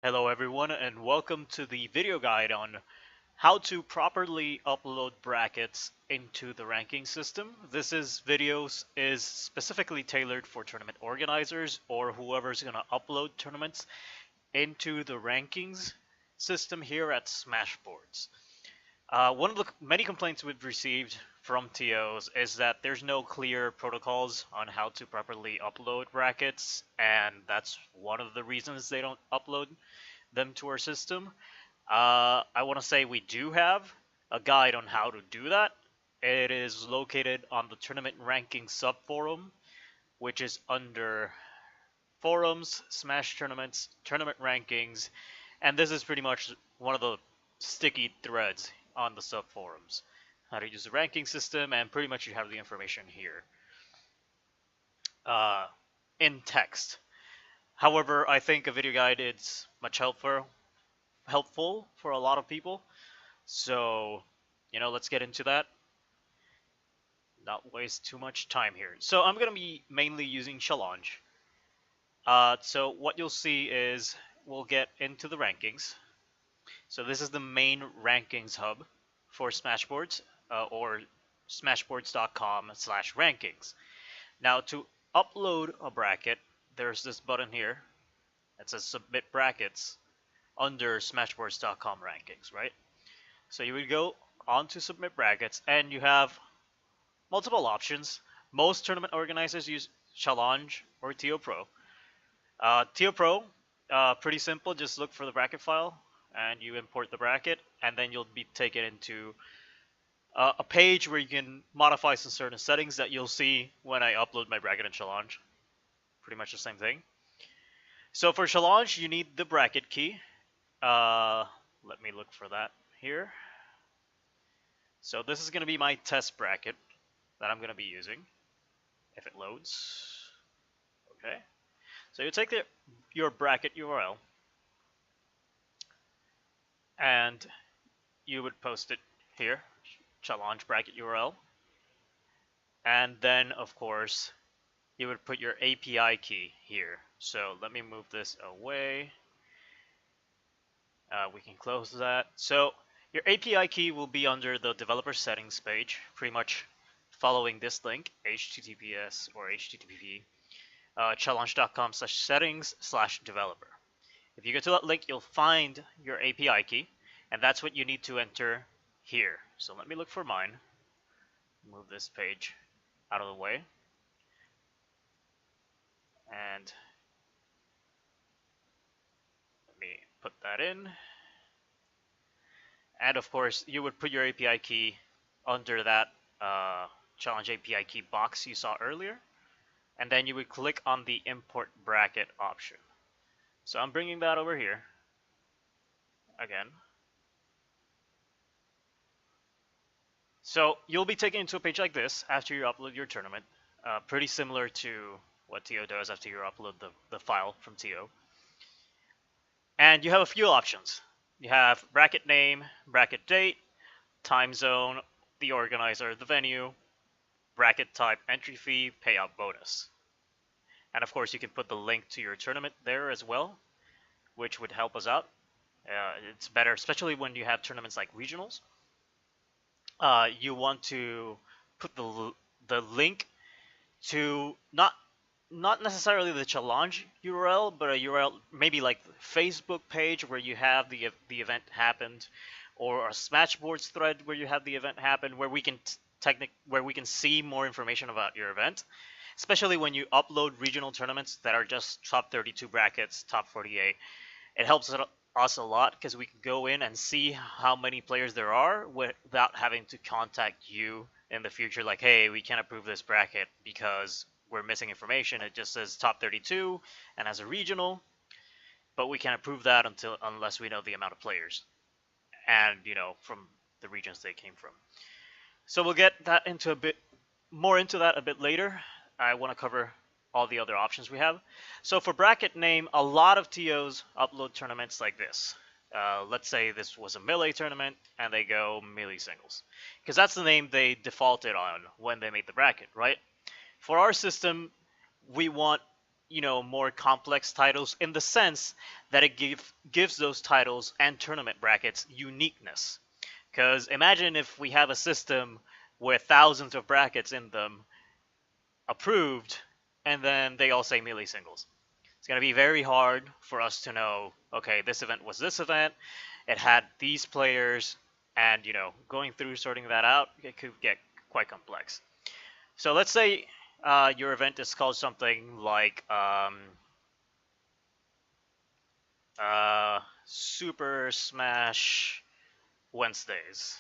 Hello everyone and welcome to the video guide on how to properly upload brackets into the ranking system. This is specifically tailored for tournament organizers or whoever's going to upload tournaments into the rankings system here at Smashboards. One of the many complaints we've received from TOs is that there's no clear protocols on how to properly upload brackets, and that's one of the reasons they don't upload them to our system. I want to say we do have a guide on how to do that. It is located on the tournament ranking subforum, which is under forums, Smash tournaments, tournament rankings, and this is pretty much one of the sticky threads on the subforums. How to use the ranking system, and pretty much you have the information here uh, in text. However, I think a video guide is much helpful for a lot of people. So, let's get into that. Not waste too much time here. So I'm going to be mainly using Challenge. So what you'll see is we'll get into the rankings. So this is the main rankings hub for Smashboards or smashboards.com/rankings. Now to upload a bracket, there's this button here that says Submit Brackets under smashboards.com rankings, right? So you would go on to Submit Brackets and you have multiple options. Most tournament organizers use Challenge or TO Pro. TO Pro, pretty simple. Just look for the bracket file and you import the bracket, and then you'll be taken into a page where you can modify some certain settings that you'll see when I upload my bracket in Challenge. Pretty much the same thing. So for Challenge, you need the bracket key. Let me look for that here. So this is going to be my test bracket that I'm going to be using if it loads. Okay. So you take your bracket URL and you would post it here, Challenge bracket URL. And then, of course, you would put your API key here. So let me move this away. We can close that. So your API key will be under the developer settings page, pretty much following this link, https or http challenge.com/settings/developer. If you go to that link, you'll find your API key, and that's what you need to enter here. So let me look for mine. Move this page out of the way. And let me put that in. And of course, you would put your API key under that Challenge API key box you saw earlier. And then you would click on the import bracket option. So I'm bringing that over here again. So you'll be taken into a page like this after you upload your tournament. Pretty similar to what TO does after you upload the file from TO. And you have a few options. You have bracket name, bracket date, time zone, the organizer, the venue, bracket type, entry fee, payout bonus. And of course you can put the link to your tournament there as well, which would help us out. It's better, especially when you have tournaments like regionals. You want to put the link to not necessarily the Challenge URL, but a URL maybe like the Facebook page where you have the event happened, or a Smashboards thread where you have the event happen, where we can see more information about your event. Especially when you upload regional tournaments that are just top 32 brackets, top 48. It helps us a lot because we can go in and see how many players there are without having to contact you in the future like, hey, we can't approve this bracket because we're missing information. It just says top 32 and has a regional, but we can't approve that unless we know the amount of players and, from the regions they came from. So we'll get that into a bit later. I want to cover all the other options we have. So for bracket name, a lot of TOs upload tournaments like this. Let's say this was a melee tournament and they go melee singles, because that's the name they defaulted on when they made the bracket, right? For our system, we want more complex titles in the sense that it gives those titles and tournament brackets uniqueness. Because imagine if we have a system with thousands of brackets in them approved, and then they all say melee singles. It's going to be very hard for us to know, okay, this event was this event, it had these players, and going through sorting that out, it could get quite complex. So let's say your event is called something like Super Smash Wednesdays.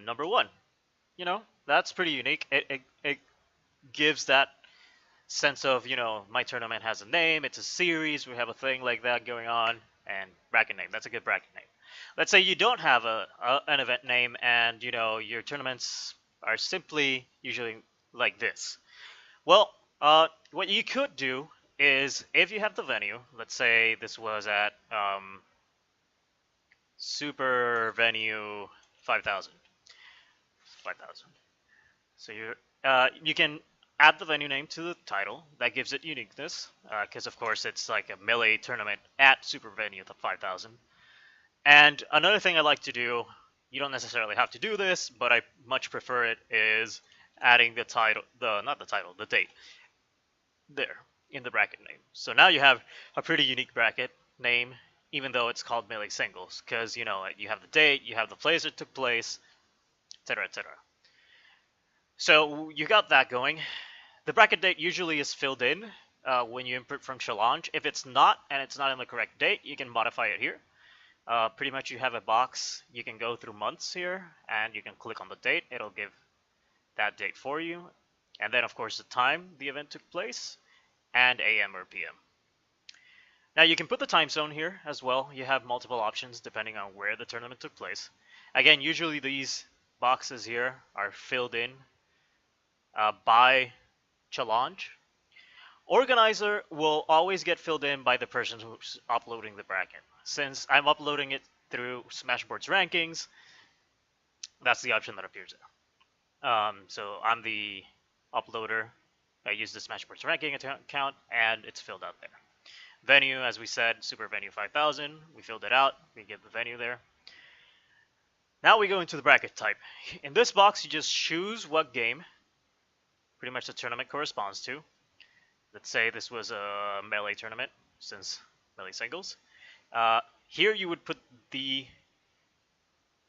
Number one. That's pretty unique. It gives that sense of, my tournament has a name, it's a series, we have a thing like that going on, and bracket name. That's a good bracket name. Let's say you don't have an event name, and your tournaments are simply usually like this. Well, what you could do is, if you have the venue, let's say this was at Super Venue 5000. 5000. So you can add the venue name to the title. That gives it uniqueness, because of course it's like a melee tournament at Super Venue 5000. And another thing I like to do, you don't necessarily have to do this, but I much prefer it, is adding the title, the date there in the bracket name. So now you have a pretty unique bracket name, even though it's called melee singles, because you have the date, you have the place it took place, etc., etc. So you got that going. The bracket date usually is filled in when you input from Challenge. If it's not, and it's not in the correct date, you can modify it here. Pretty much you have a box. You can go through months here, and you can click on the date. It'll give that date for you. And then, of course, the time the event took place, and AM or PM. Now, you can put the time zone here as well. You have multiple options depending on where the tournament took place. Again, usually these boxes here are filled in by Challenge. Organizer will always get filled in by the person who's uploading the bracket. Since I'm uploading it through Smashboards Rankings, that's the option that appears there. So I'm the uploader. I use the Smashboards Ranking account, and it's filled out there. Venue, as we said, Super Venue 5000. We filled it out. We get the venue there. Now we go into the bracket type. In this box, you just choose what game pretty much the tournament corresponds to. Let's say this was a melee tournament, since melee singles. Here you would put the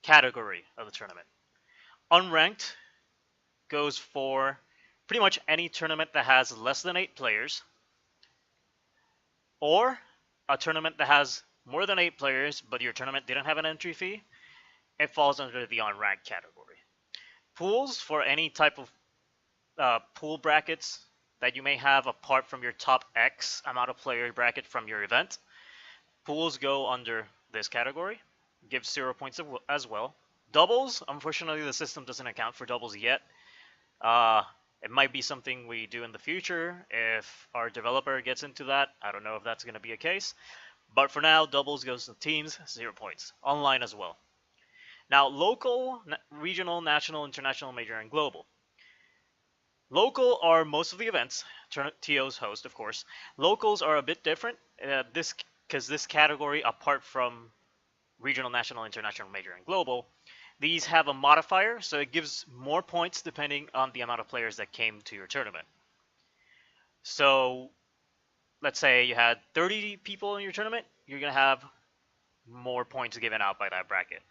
category of the tournament. Unranked goes for pretty much any tournament that has less than 8 players, or a tournament that has more than 8 players, but your tournament didn't have an entry fee. It falls under the unranked category. Pools for any type of pool brackets that you may have apart from your top X amount of player bracket from your event. Pools go under this category. Gives 0 points as well. Doubles, unfortunately the system doesn't account for doubles yet. It might be something we do in the future if our developer gets into that. I don't know if that's going to be a case. But for now, doubles goes to teams, 0 points. Online as well. Now, local, regional, national, international, major, and global. Local are most of the events TOs host, of course. Locals are a bit different, because this category, apart from regional, national, international, major, and global, these have a modifier, so it gives more points depending on the amount of players that came to your tournament. So, let's say you had 30 people in your tournament, you're going to have more points given out by that bracket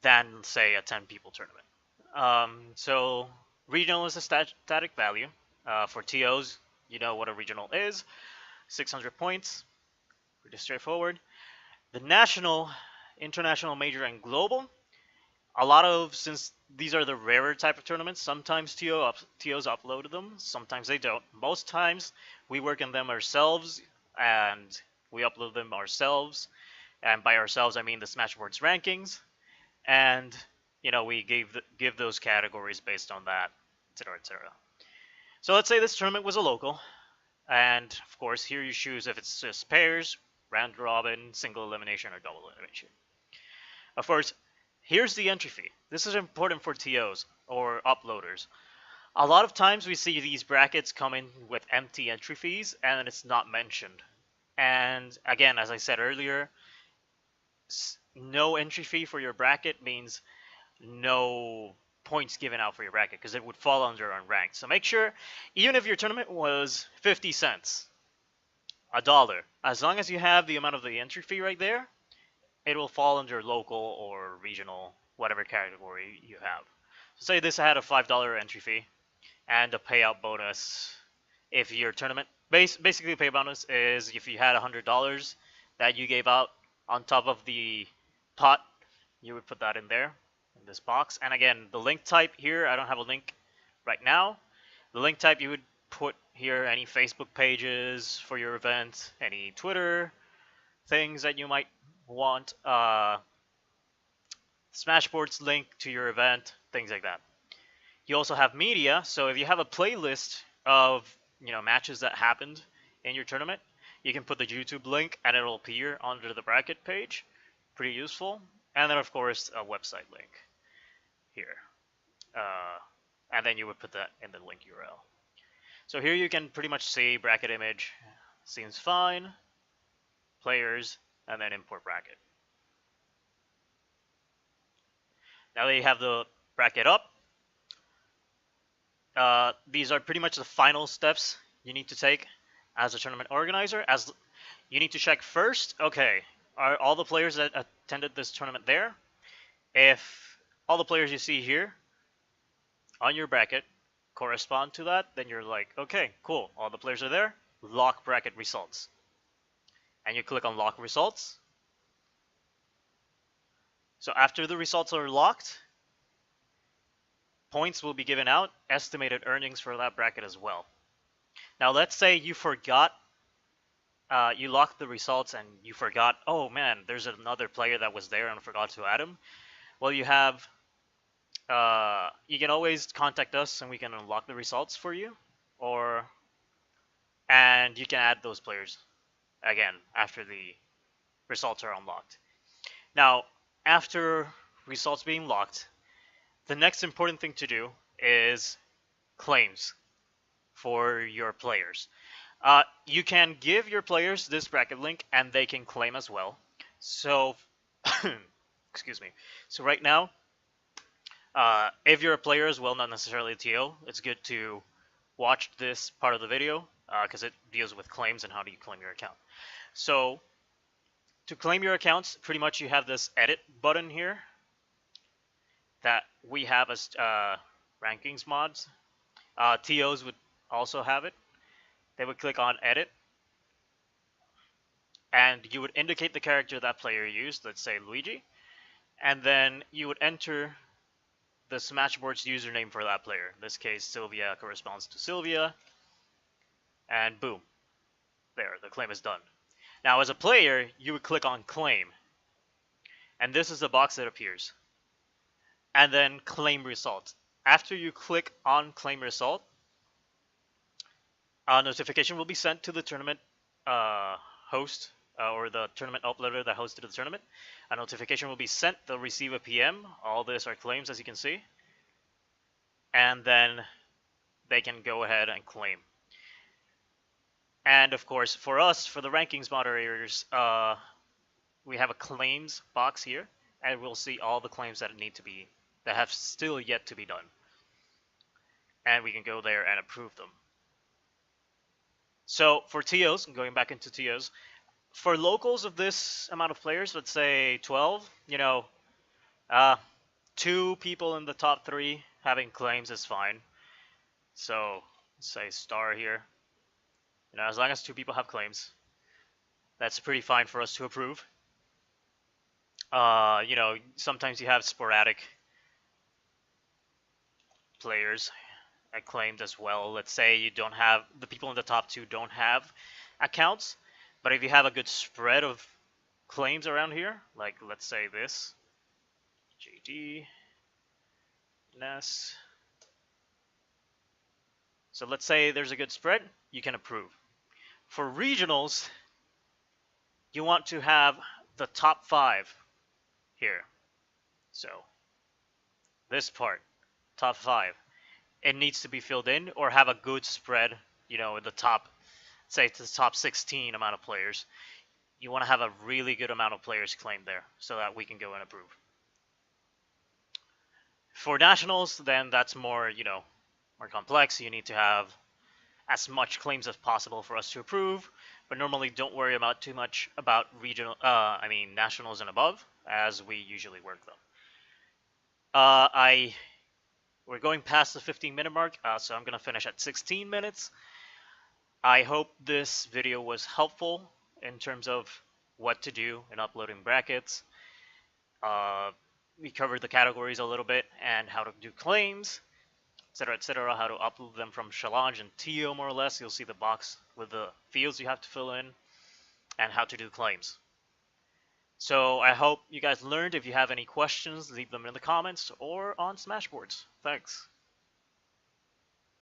than, say, a 10 people tournament. So regional is a static value. For TOs, you know what a regional is. 600 points. Pretty straightforward. The national, international, major, and global. Since these are the rarer type of tournaments, sometimes TOs upload them, sometimes they don't. Most times we work on them ourselves and we upload them ourselves. And by ourselves, I mean the Smashboards rankings. And we give those categories based on that, etc., etc. So let's say this tournament was a local, and of course here you choose if it's just pairs, round robin, single elimination, or double elimination. Of course, here's the entry fee. This is important for TOs or uploaders. A lot of times we see these brackets come in with empty entry fees and it's not mentioned. And again, as I said earlier, no entry fee for your bracket means no points given out for your bracket because it would fall under unranked. So make sure, even if your tournament was 50 cents, a dollar, as long as you have the amount of the entry fee right there, it will fall under local or regional, whatever category you have. So say this had a $5 entry fee and a payout bonus. If your tournament, basically the payout bonus is if you had $100 that you gave out on top of the pot, you would put that in there, in this box. And again, the link type here, I don't have a link right now. The link type you would put here any Facebook pages for your event, any Twitter things that you might want, Smashboards link to your event, things like that. You also have media, so if you have a playlist of matches that happened in your tournament, you can put the YouTube link and it'll appear under the bracket page. Pretty useful. And then of course a website link here. And then you would put that in the link URL. So here you can pretty much see bracket image, seems fine, players, and then import bracket. Now that you have the bracket up, these are pretty much the final steps you need to take as a tournament organizer. As you need to check first, okay, are all the players that attended this tournament there? If all the players you see here on your bracket correspond to that, then you're like, okay, cool, all the players are there, lock bracket results. And you click on lock results. So after the results are locked, points will be given out, estimated earnings for that bracket as well. Now let's say you forgot, you locked the results and you forgot, oh man, there's another player that was there and forgot to add him. Well, you have, you can always contact us and we can unlock the results for you, and you can add those players again after the results are unlocked. Now, after results being locked, the next important thing to do is claims for your players. You can give your players this bracket link and they can claim as well. So, excuse me. So right now, if you're a player as well, not necessarily a TO, it's good to watch this part of the video because it deals with claims and how do you claim your account. So to claim your accounts, pretty much you have this edit button here that we have as rankings mods. TOs would also have it. They would click on edit and you would indicate the character that player used, let's say Luigi, and then you would enter the Smashboards username for that player. In this case, Sylvia corresponds to Sylvia, and boom, there, the claim is done. Now as a player, you would click on claim, and this is the box that appears, and then claim result. After you click on claim result, a notification will be sent to the tournament host or the tournament uploader that hosted the tournament. A notification will be sent. They'll receive a PM. All this are claims, as you can see. And then they can go ahead and claim. And of course, for us, for the rankings moderators, we have a claims box here, and we'll see all the claims that have still yet to be done. And we can go there and approve them. So for TOs, going back into TOs, for locals of this amount of players, let's say 12, 2 people in the top 3 having claims is fine. So let's say star here. As long as 2 people have claims, that's pretty fine for us to approve. Sometimes you have sporadic players claimed as well. Let's say you don't have, the people in the top 2 don't have accounts, but if you have a good spread of claims around here, like let's say this, JD, Ness. So let's say there's a good spread, you can approve. For regionals, you want to have the top 5 here. So this part, top 5. it needs to be filled in or have a good spread, in the top, say to the top 16 amount of players. You want to have a really good amount of players claimed there so that we can go and approve. For nationals, then that's more, more complex. You need to have as much claims as possible for us to approve, but normally don't worry about too much about nationals and above, as we usually work them. We're going past the 15-minute mark, so I'm gonna finish at 16 minutes. I hope this video was helpful in terms of what to do in uploading brackets. We covered the categories a little bit and how to do claims, etc., how to upload them from Challenge and TO more or less. You'll see the box with the fields you have to fill in and how to do claims. So I hope you guys learned. If you have any questions, leave them in the comments or on Smashboards. Thanks.